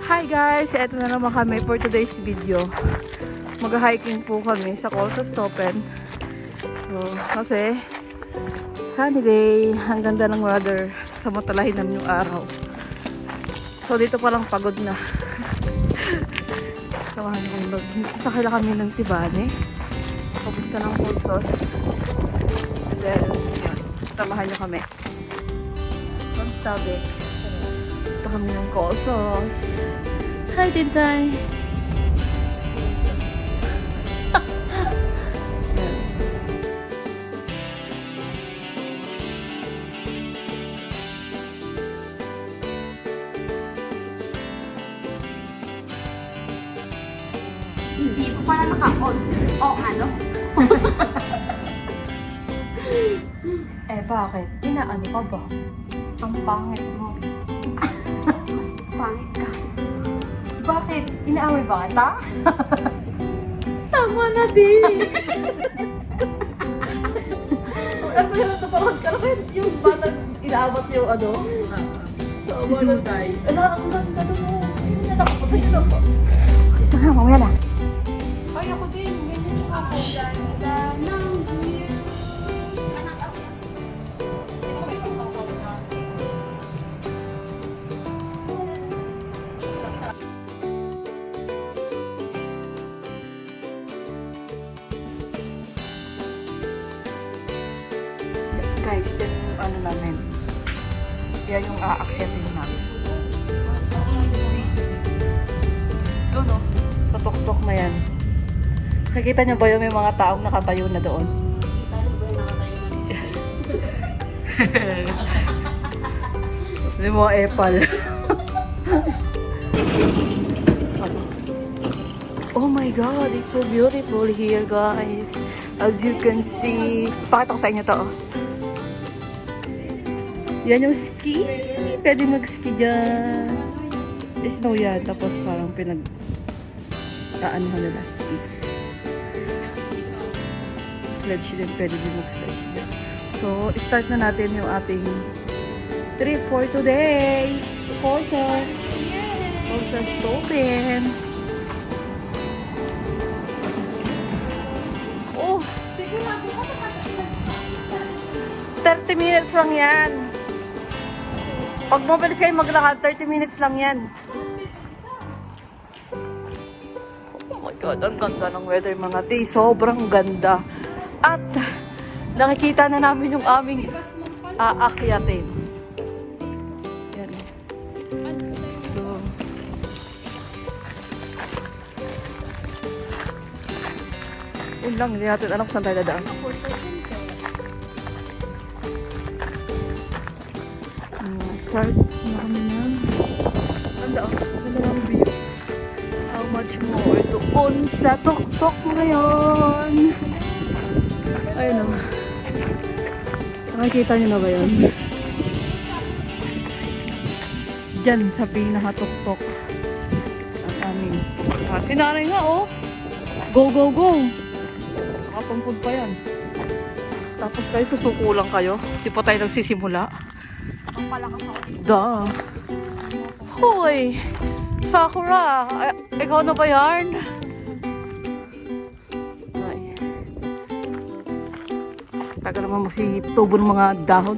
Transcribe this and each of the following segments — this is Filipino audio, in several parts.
Hi guys! Eto na naman kami for today's video. Mag-hiking po kami sa Colsas Topen. So, kasi sunny day. Ang ganda ng weather. Samantalahin namin yung araw. So, dito palang pagod na. Samahan kong log. Sasakay lang kami ng Tibane. Papunta ng Colsas. And then, yun. Samahan nyo kami. From Stabek. Ito kami ng Colsas. Hi, Tintay! Hindi ko pala naka-on. O ano? Bakit? Inaano ka ba? Ang pangit mo. Mas pangit ka. Bakit? Inaaway ba kita? Tama na din! Ano yun? Napanood ka naman yung batang inaabot yung ano? Tama na tayo. Ano? Ang ganda mo. Ayun na ako. Ayun na ako. Ito nga, mamaya na. Ay, ako din. Ganyan yung ako. Ganda ng view. Anak ako. Ito ba yung pangkaw na? Guys, yan yung ano namin. Yan yung aakyatin namin. Doon o. Sa tuktok na yan. Nakikita niyo ba yung may mga taong nakatayo na doon? May mga epal. Oh my god, it's so beautiful here, guys. As you can see. Pakita ko sa inyo to. Oh. Yan yung ski. Pwede mag-ski dyan. Snow yan. Tapos parang ano nila, ski. Sledge din. Pwede din mag-sledge dyan. So, start na natin yung ating trip for today. Colsas. Colsas Topen. Oh! 30 minutes lang yan. Pag mabilis kayo maglakad, 30 minutes lang yan. Oh my God, ang ganda ng weather mga day. Sobrang ganda. At nakikita na namin yung aming aakyatin. Yan. So, yun lang, hindi natin alam kung saan tayo dadaan. Start na kami na. Ganda oh. Ganda ng view. How much more doon sa tuktok ngayon. Ayun o. Nakikita nyo na ba yun? Diyan sa pinakatuktok ang aming. Sinanay nga oh. Go, go, go. Nakapampun pa yan. Tapos tayo susuko lang kayo. Di pa tayo nagsisimula. Da. Hoy! Sakura! Ikaw na ba yan? Ay. Tagal naman magsitubo ng mga dahon.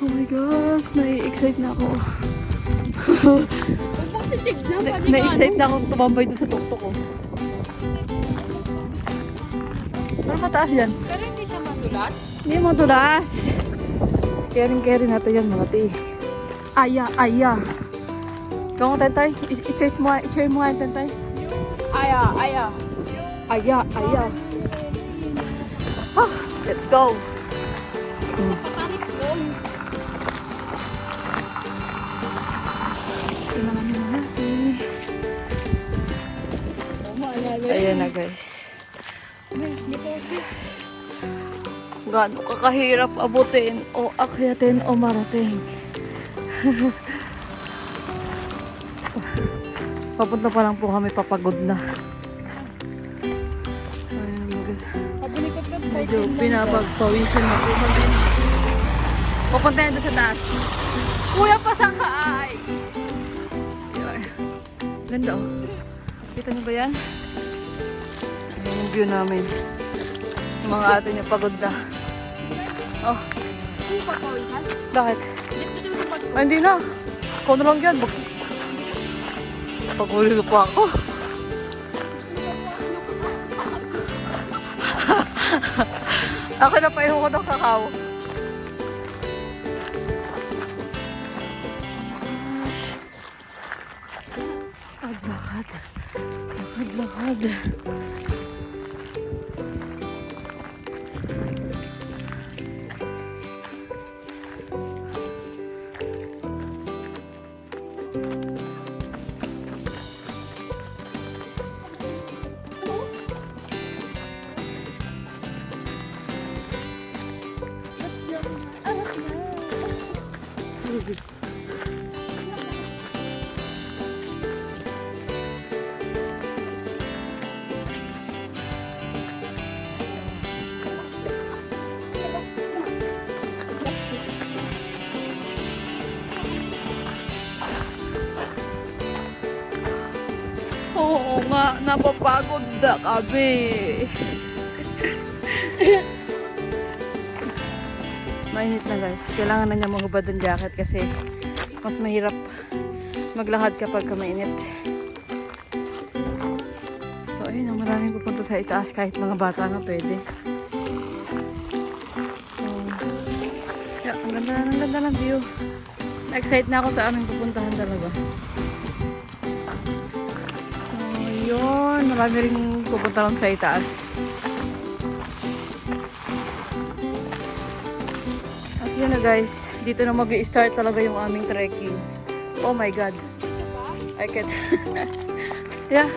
Oh my gosh! Nai-excite na ako. Na-excite na ako tumambay doon sa tuktok ko. Pero mataas yan. Pero hindi siya madulas. Hindi madulas. Kering-kering natin yan mga ti. Aya, aya. Ikaw mo, Tentay. I-share mo nga, Tentay. Aya, aya. Aya, aya. Ah, let's go. Pangit ko. Ayan na, guys. Gaano kakahirap abutin o akyatin o marating. Papunta pa lang po kami, papagod na. Ayan, medyo pinapagpawisan na po kami. Pupunta yan doon sa taas. Kuya, pasang ka ay! Ganda oh. Kita niyo ba yan? Ayan yung view namin. Yung mga ate niya pagod na. Oh, Sino pa po isa? bakit? Dito mo sa pag Ay, hindi na. Ikaw na lang dyan. Pag-uli pa ako. Ako na paiho ko ng kakao. Lakad. Lakad. Oo nga, napapagod na kami. Mainit na guys. Kailangan na niya maghubad ng jacket kasi mas mahirap maglakad kapag mainit. So ayun, maraming pupunta sa itaas kahit mga bata nga pwede. Yeah, ang ganda ng view. Na-excite na ako sa aming pupuntahan talaga. Yun, marami rin pupunta lang sa itaas. At yun na guys, dito na mag-i-start talaga yung aming trekking. Oh my god. I can't. Yeah.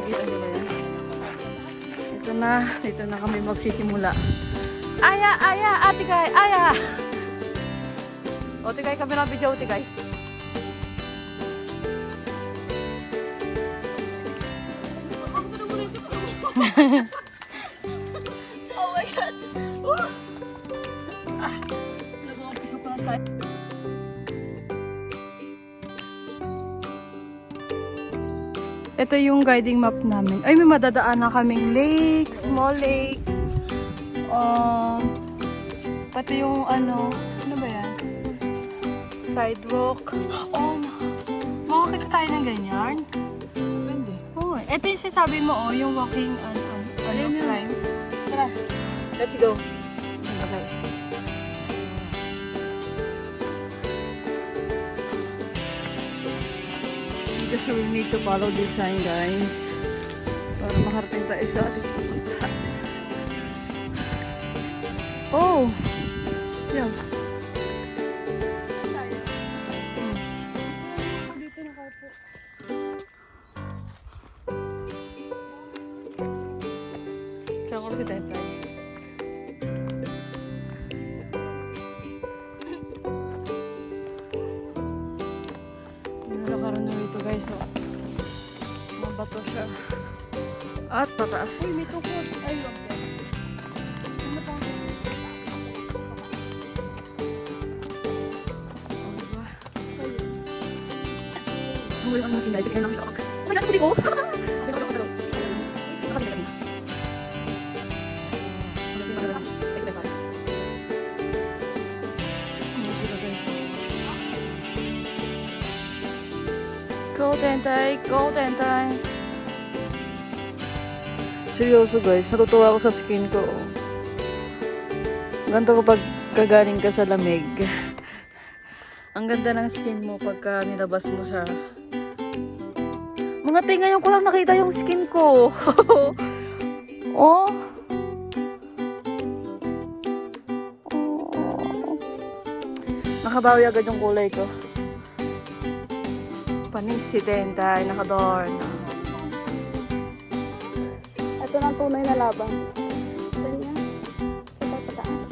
Nakita nyo ba yan? Dito na kami magsisimula. Aya, ate Kay, aya! O, Tigay, kami na video, Tigay. Oh my God! Nag-umpisa pa lang tayo. Ito yung guiding map namin. Ay, may madadaan na kaming lake, small lake. Pati yung ano ba yan? Sidewalk. Oh, makakita tayo ng ganyan. Pwede. Oh, ito yung sasabi mo, oh, yung walking climb. Tara, let's go. Ano guys? Because we need to follow this sign, guys. Para makarating tayo sa ating pupuntahan. Oh! Yan. Dito nakaupo. Saan ko rin tayo? Nalakaran na ito guys. Oh. Mabato siya. At pataas. Ay, may tukod. Ay, wag yan. Ano pa? Wala kang masin guys. Kaya namin ako. Oh my God, puti ko! Golden day, golden day. Seryoso guys, natutuwa ako sa skin ko. Ganto kapag kagaling ka sa lamig. Ang ganda ng skin mo pagka nilabas mo siya. Mga te, ngayon ko lang nakita yung skin ko. Oh. Oh. Nakabawi agad yung kulay ko. Panis si Tentay, nakadorna. Ito na tunay na laban. Ganyan. Ito pataas.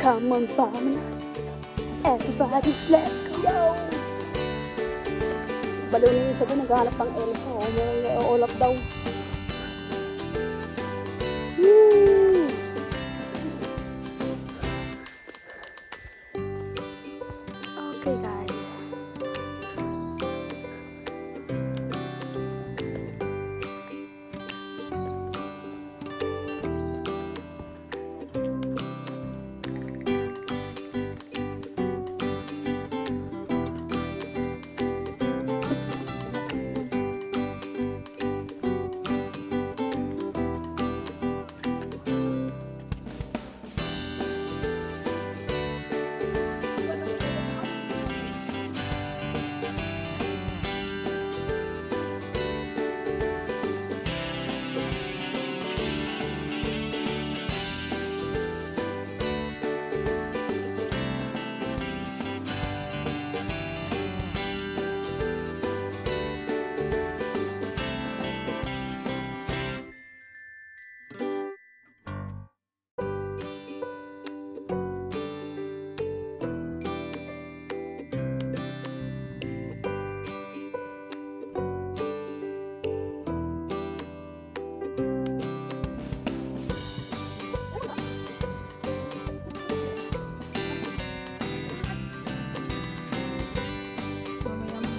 Come on, vamonos. Everybody, let's go. Baliw na yung isa doon, naghahanap ng elfo. Ulap daw. Woo! Okay guys.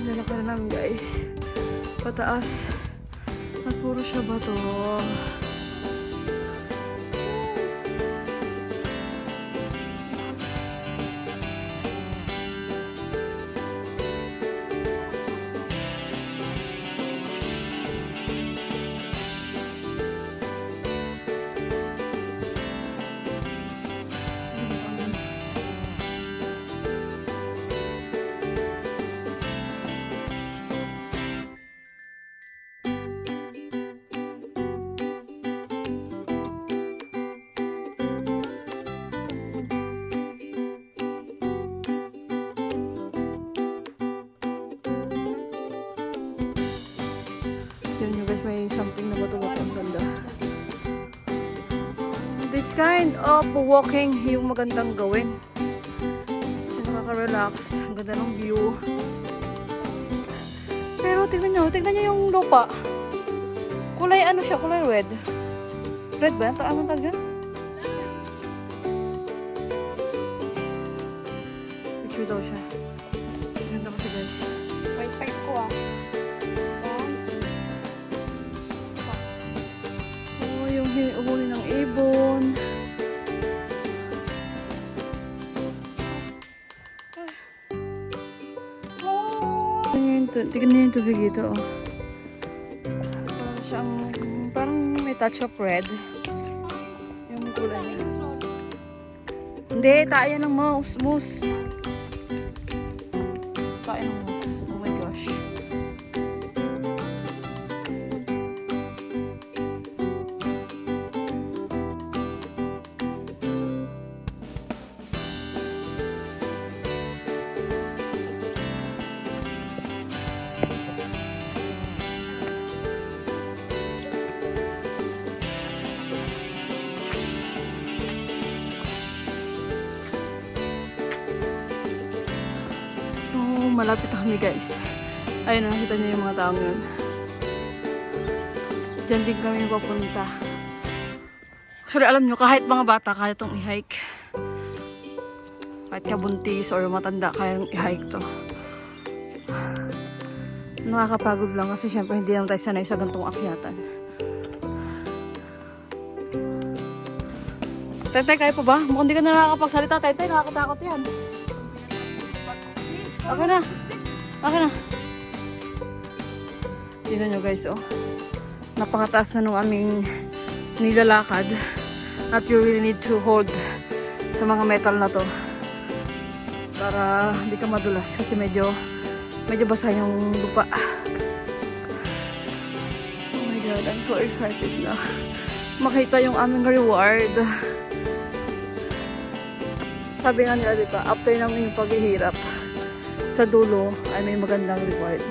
Lalakad namin guys. Pataas. At puro siya bato. Yun yung guys, may something na bato-bato ang ganda. This kind of walking yung magandang gawin. Kasi nakaka-relax. Ang ganda ng view. Pero tignan nyo yung lupa. Kulay ano siya? Kulay red. Red ba? Anong tawag yun? Picture daw siya. Ganda kasi guys. Wifi ko ah. Oh, yung huli ng ibon. Tignan nyo yung tubig ito. Oh. Parang siyang, parang may touch of red. Yung kulay niya. Hindi, tayo ng moose. Tayo ng moose. Oh my gosh. So, malapit na kami guys. Ayun, nakita niyo yung mga taong yun. Diyan din kami papunta. Actually, alam nyo, kahit mga bata, kaya itong i-hike. Kahit kabuntis or matanda, kayang i-hike to. Nakakapagod lang kasi syempre hindi naman tayo sanay sa gantong akyatan. Tentay, kaya pa ba? Mukhang hindi ka na nakakapagsalita. Tentay, nakakatakot yan. Okay na. Tignan nyo guys, oh. Napakataas na nung aming nilalakad. At you really need to hold sa mga metal na to. Para hindi ka madulas kasi medyo basa yung lupa. Oh my God, I'm so excited na makita yung aming reward. Sabi nga nila, diba, after namin yung paghihirap, sa dulo ay may magandang reward.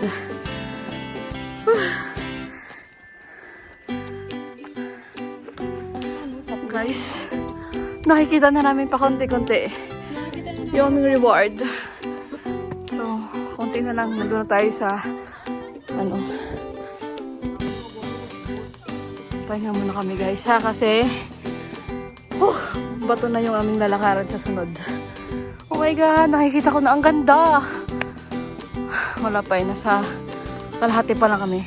Guys, nakikita na namin pa konti-konti yung aming reward. So, konti na lang, nandun na tayo sa Pahinga muna kami guys ha, kasi bato na yung aming lalakaran sa sunod. Oh my god, nakikita ko na ang ganda. Wala pa eh, nasa kalahati pa lang kami.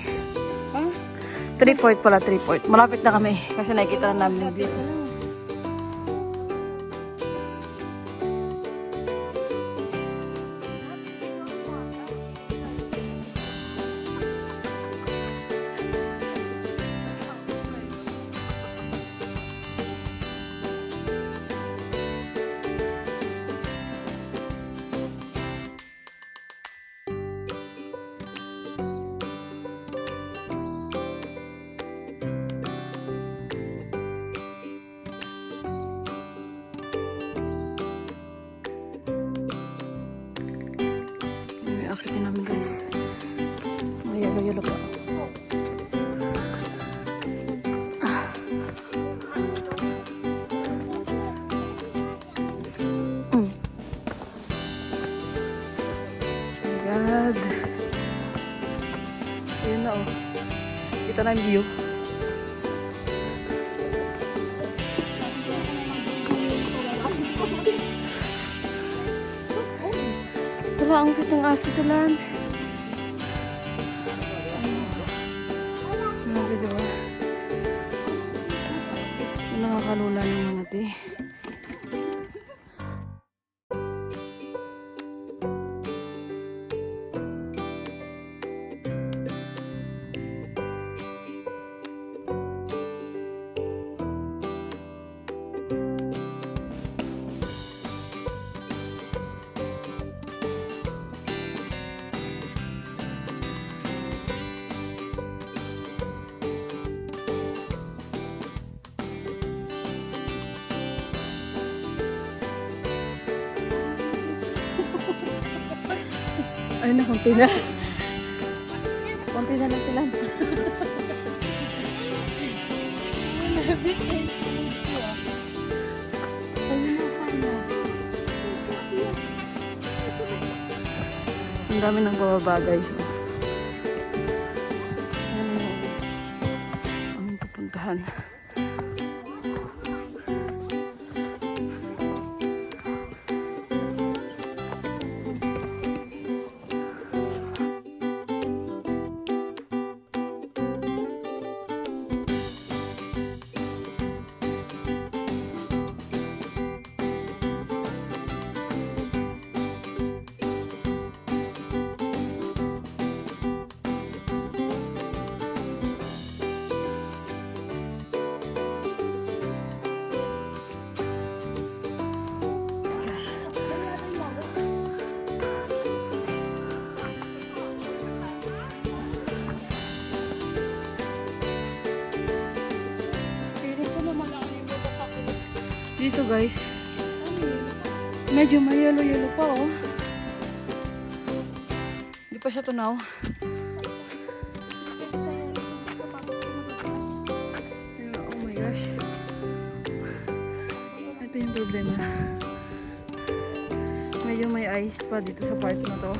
3/4 pala, 3/4. Malapit na kami kasi nakikita na namin yung view. Akitin namin guys. May yelo-yelo pa. Oh my god. Ayun na oh. Kita na yung view. Wala, ang cute ng aso tulan. Grabe diba? Nakakalula ng mga te. Ay na, konti na. Konti na lang tilan. Ang dami ng bababa guys. Yan yung aming pupuntahan. Dito guys, medyo may yelo-yelo pa oh. Hindi pa siya tunaw. Oh my gosh. Ito yung problema. Medyo may ice pa dito sa part na to.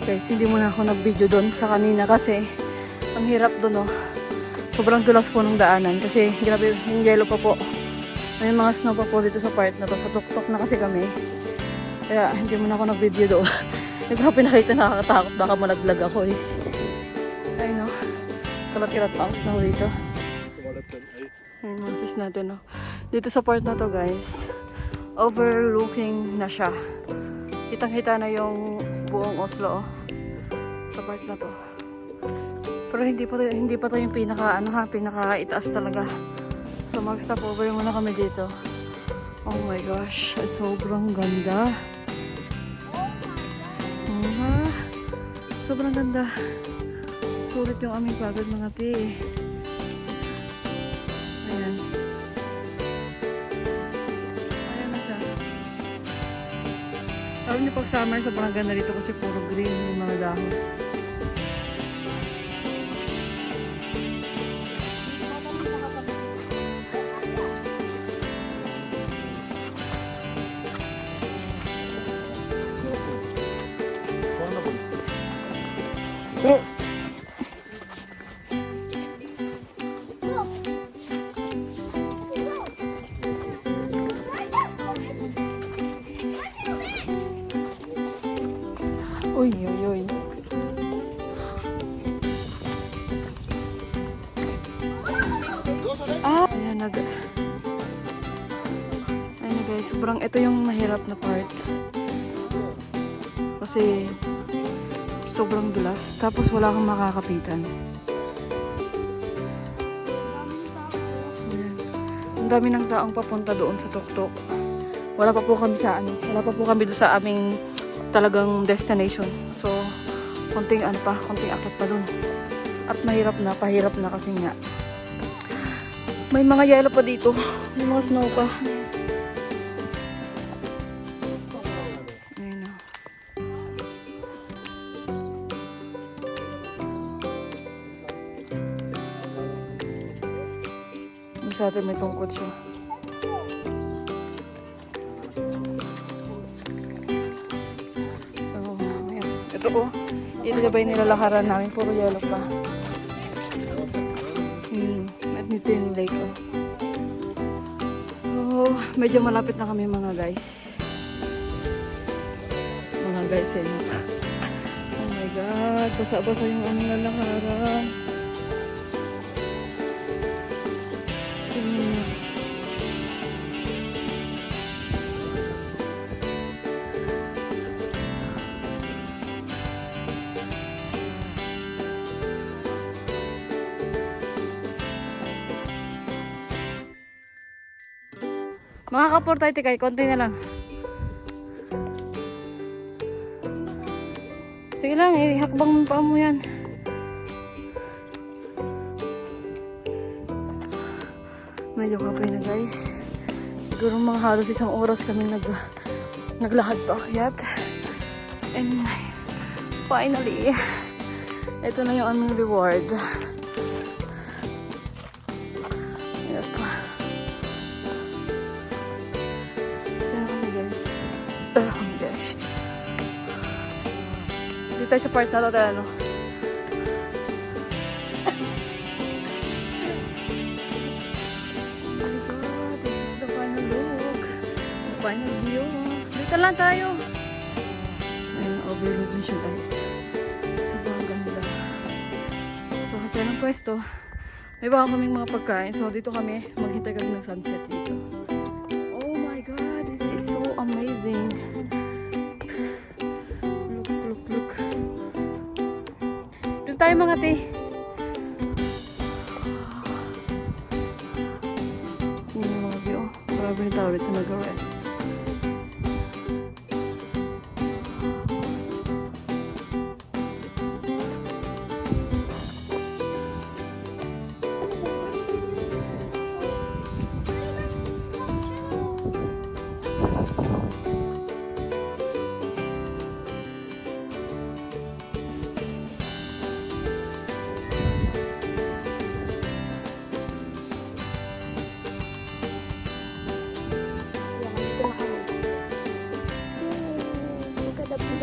Guys, hindi muna ako nag-video doon sa kanina kasi ang hirap doon oh. Sobrang dulas po ng daanan kasi grabe yung yellow pa po. May mga snow pa po dito sa part na to. Sa tuktok na kasi kami. Kaya hindi muna ako nag-video doon. Grabe nakita, nakakatakot. Baka malaglag ako eh. Ayun no. Kalat-kalat pa ang snow dito. Ayun mga sis natin no. Dito sa part na to guys, overlooking na siya. Kitang-kita na yung buong Oslo oh. Sa part na to. Pero hindi pa to yung pinaka-itaas talaga. So mag-stop over muna kami dito. Oh my gosh, sobrang ganda. Sobrang ganda. Sulit yung aming pagod mga pi. Ayan. Ayan na siya. Alam niyo pag summer, sobrang ganda dito kasi puro green yung mga dahon. Eh, uy, uy, uy. Ayan na, ayan na guys, sobrang ito yung mahirap na part. Kasi sobrang dulas, tapos wala kang makakapitan. Ayan. Ang dami ng taong papunta doon sa tuktok. Wala pa po kami sa wala pa po kami doon sa aming talagang destination. So, konting akit pa doon. At mahirap na, pahirap na kasi nga. May mga yelo pa dito. May mga snow pa. Ayun na. Masyado may tungkod siya. So, ayan. Ito po. Ito na ba yung nilalakaran namin? Puro yelo pa. At nito yung lake ko. So, medyo malapit na kami mga guys. Mga guys, eh. Oh my God. Basa-basa yung aming lalakaran. Mga kapor tayo, tikay. Konti na lang. Sige lang, hakbang pa mo yan. Medyo kapay na guys. Siguro mga halos isang oras kami naglakad pa akyat. And finally, ito na yung aming reward. Ayan pa. Oh my gosh. Dito tayo sa part na ito, ano. Oh my God, this is the final look. The final view. Dito lang tayo. Ayun, overlook na siya guys. Sobrang ganda. So, kaya ng pwesto, may baka kaming mga pagkain. So, dito kami, maghintay kami ng sunset dito. Oh my God, this is so amazing. Look. Doon tayo mga te. Yun yung mga view. Marami yung tao rito nag-rest.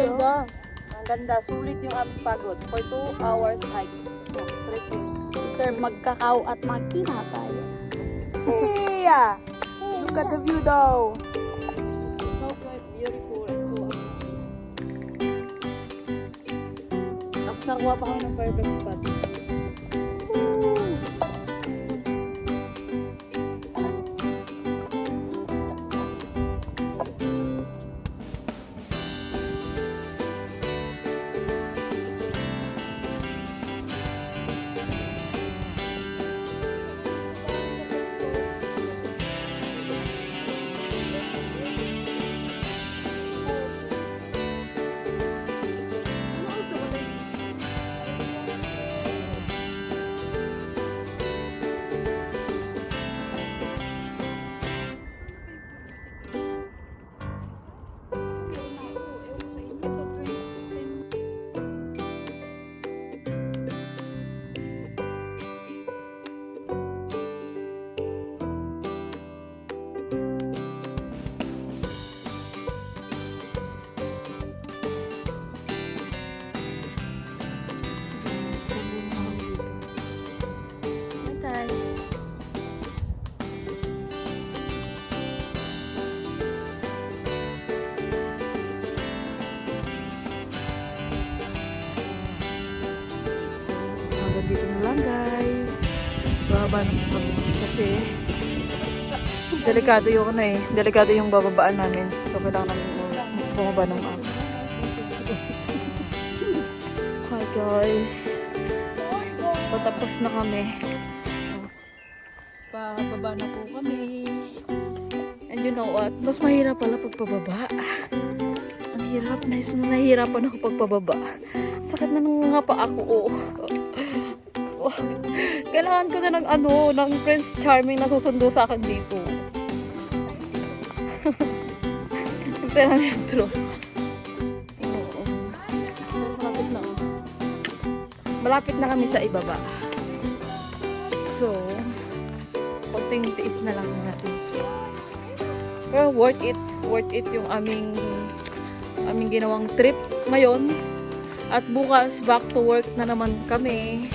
Ganda. Ang ganda. Sulit yung aming pagod. For 2 hours hike. Trekking. Sir, magkakaw at magkinapay. Hey! Look at the view though. So quite beautiful and so amazing. Tapos nakuha pa kami ng perfect spot. dito na lang guys. Bababa na po kami kasi delikado yung ano eh. Delikado yung bababaan namin. So kailangan namin bumaba ng ako. Hi guys. Patapos na kami. Pababa na po kami. And you know what? Mas mahirap pala pagpababa. Ang hirap. Nahihirapan ako pagpababa. Sakit na nung nga pa ako. Oh. Kailangan ko na ng Prince Charming na susundo sa akin dito. Pero metro. Oo. Pero malapit na. Malapit na kami sa ibaba. So, konting tiis na lang natin. Pero worth it. Worth it yung aming ginawang trip ngayon. At bukas, back to work na naman kami.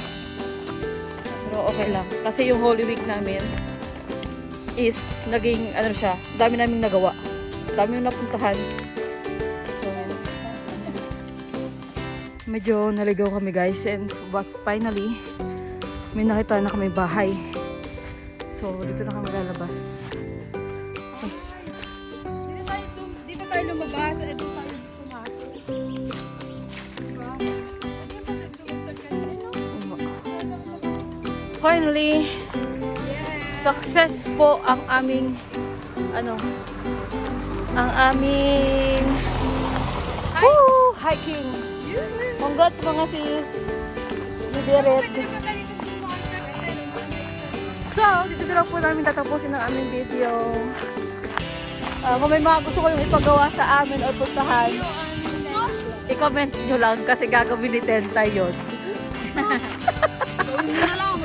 Pero okay lang. Kasi yung Holy Week namin is naging, ano siya, dami naming nagawa. Dami yung napuntahan. So, medyo naligaw kami guys. But finally, may nakita na kami bahay. So, dito na kami lalabas. Dito tayo lumabas. Dito tayo pumasok. Diba? Finally, success po ang aming hiking. Congrats mga sis. You did it. So, dito na po namin tatapusin ang aming video. Kung may mga gusto ko yung ipagawa sa amin or puntahan, i-comment nyo lang kasi gagawin ni Tenta yun. Gawin mo na lang.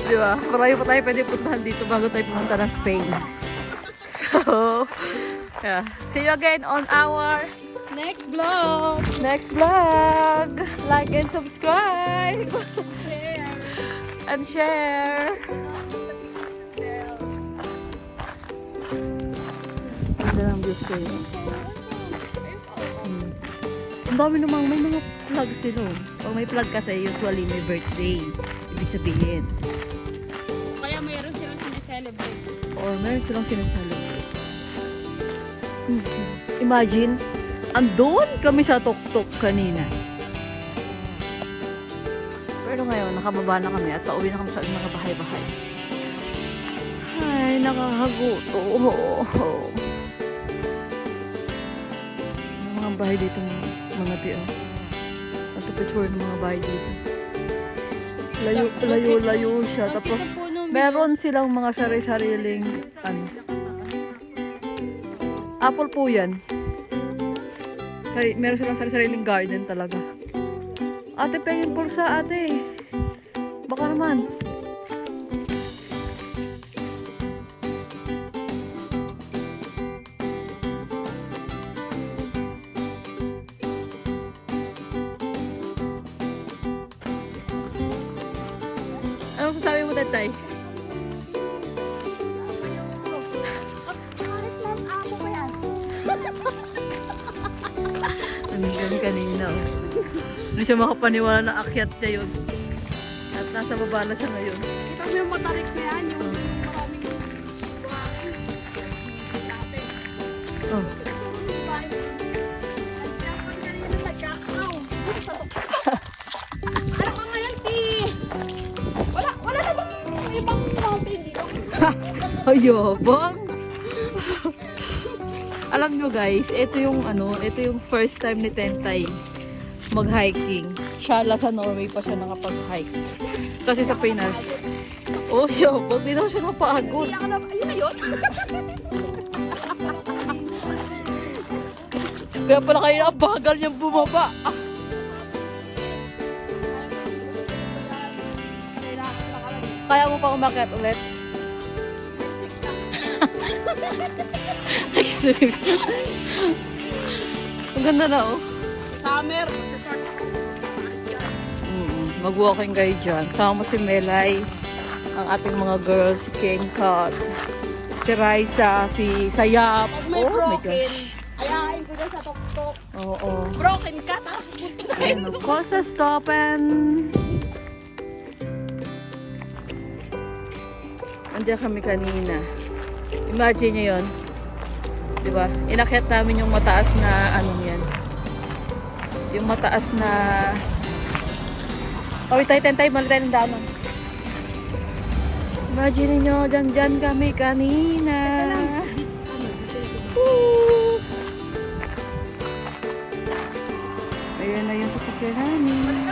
Diba? Marami pa tayo pwede puntahan dito bago tayo pumunta ng Spain. So, yeah. See you again on our Next vlog. next vlog. Like and subscribe. And share. Ganda ng views ko yun. Ang dami namang may mga plug sila. Pag may plug kasi, usually may birthday. Ibig sabihin. Kaya mayroon silang sineselebrate. Or meron silang sinasalamat. Imagine, andun kami sa tuk-tuk kanina. Pero ngayon, nakababa na kami at pauwi na kami sa mga bahay-bahay. Ay, nakakaguto. Yung mga bahay dito, mga tiyo. Picture ng mga bahay dito. Layo siya. Tapos, meron silang mga sari-sariling apple po yan. Meron silang sari-sariling garden talaga. Ate, pengin pulsa ate. Baka naman. Anong sasabi mo, Tatay? Ano kanina, oh. Hindi siya makapaniwala na akyat niya yun. At nasa baba na siya ngayon. Kita mo yung matarik na yan. Yung maraming buhangin. Dati. Oh. Ano ka ngayon, Ti? Wala na bang ibang mountain dito? Ayobang! Alam nyo guys, ito yung first time ni Tentay mag-hiking. Siya, sa Norway pa siya nakapag-hike. Kasi sa Pinas, yobang, di daw siya napagod. Ayun na yun. Kaya pala kayo ang bagal niyang bumaba. Kaya mo pa umakyat ulit? Ang ganda na, oh. Summer. Mag-walking kayo dyan. Sama mo si Melay, ang ating mga girls, si King Kat, si Raisa, si Sayap. Pag may Oh my broken, gosh. ayain ko dyan sa tuktok. Oo. Broken ka, ta. Ayan, call sa stopen. Andiyan kami kanina. Imagine nyo yun. Diba? Inakyat namin yung mataas na anong yan. Yung mataas na... Kawit tayo, mali tayo ng daanan. Imagine nyo, dyan kami kanina. Woo! Ayan na yung sasakyan namin.